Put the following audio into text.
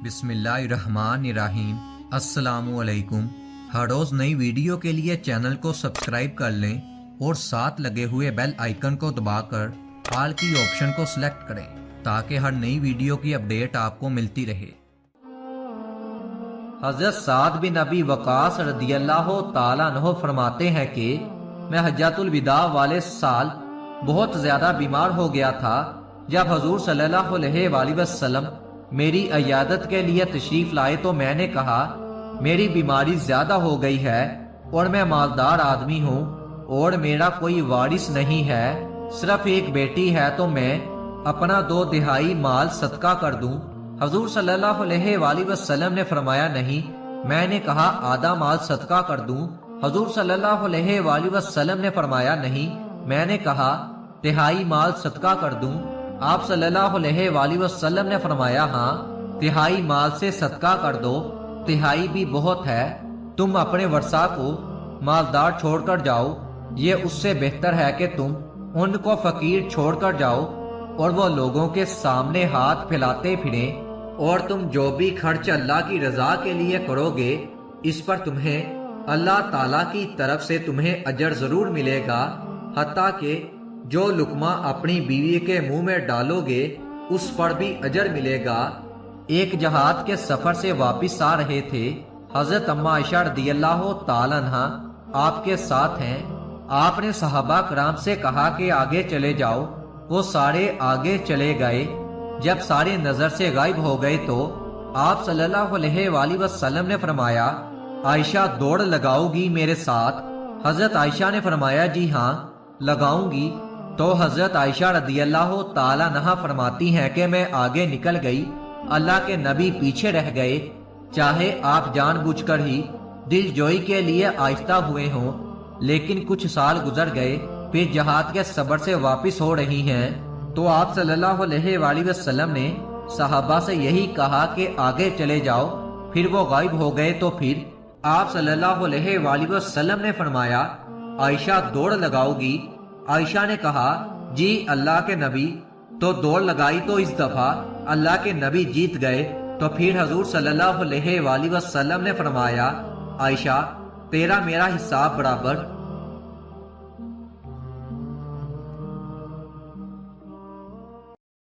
बिस्मिल्लाहिर्रहमानिर्रहीम। अस्सलामु अलैकुम। हर रोज़ नई वीडियो के लिए चैनल को सब्सक्राइब कर लें और साथ लगे हुए बेल आइकन को दबाकर ऑल की ऑप्शन को सिलेक्ट करें ताकि हर नई वीडियो की अपडेट आपको मिलती रहे। हज़रत साद बिन अबी वक़ास रदियल्लाहु ताला अन्हु फरमाते हैं कि मैं हज्जतुल विदा वाले साल बहुत ज़्यादा बीमार हो गया था। जब हजूर सल्लल्लाहु अलैहि वसल्लम मेरी इयादत के लिए तशरीफ लाए तो मैंने कहा, मेरी बीमारी ज्यादा हो गई है और मैं मालदार आदमी हूँ और मेरा कोई वारिस नहीं है, सिर्फ एक बेटी है, तो मैं अपना 2/3 माल सदका कर दूं। हजूर सल्लल्लाहु अलैहि वसल्लम ने फरमाया, नहीं। मैंने कहा, आधा माल सदका कर दूं। हजूर सल्लल्लाहु अलैहि वसल्लम ने फरमाया, नहीं। मैंने कहा, 1/3 माल सदका कर दूं। आप सल्लल्लाहु अलैहि वसल्लम ने फरमाया, हाँ, 1/3 माल से सदका कर दो। 1/3 भी बहुत है। तुम अपने वर्षा को मालदार छोड़कर जाओ, ये उससे बेहतर है कि तुम उनको फकीर छोड़कर जाओ और वो लोगों के सामने हाथ फैलाते फिरे। और तुम जो भी खर्च अल्लाह की रजा के लिए करोगे, इस पर तुम्हें अल्लाह ताला की तरफ से तुम्हें अजर जरूर मिलेगा, हत्ता कि जो लुकमा अपनी बीवी के मुंह में डालोगे उस पर भी अजर मिलेगा। एक जहाद के सफर से वापस आ रहे थे। हजरत अम्मा आयशा रदियल्लाहु ताला अन्हा आपके साथ हैं। आपने सहाबा कराम से कहा कि आगे चले जाओ। वो सारे आगे चले गए। जब सारे नजर से गायब हो गए तो आप सल्लल्लाहु अलैहि वसल्लम ने फरमाया, आयशा दौड़ लगाओगी मेरे साथ? हजरत आयशा ने फरमाया, जी हाँ, लगाऊंगी। तो हजरत आयशा रदियल्लाहु ताला अन्हा फरमाती हैं कि मैं आगे निकल गई, अल्लाह के नबी पीछे रह गए। चाहे आप जानबूझकर ही दिलजोई के लिए आहिस्ता हुए हों, लेकिन कुछ साल गुजर गए, फिर जहाद के सबर से वापस हो रही हैं तो आप सल्लल्लाहु अलैहि वसल्लम ने सहाबा से यही कहा कि आगे चले जाओ। फिर वो गायब हो गए तो फिर आप सल्लल्लाहु अलैहि वसल्लम ने फरमाया, आयशा दौड़ लगाओगी? आयशा ने कहा, जी अल्लाह के नबी। तो दौड़ लगाई तो इस दफा अल्लाह के नबी जीत गए। तो फिर हजूर सल्लल्लाहु अलैहि वसल्लम ने फरमाया, आयशा तेरा मेरा हिसाब बराबर।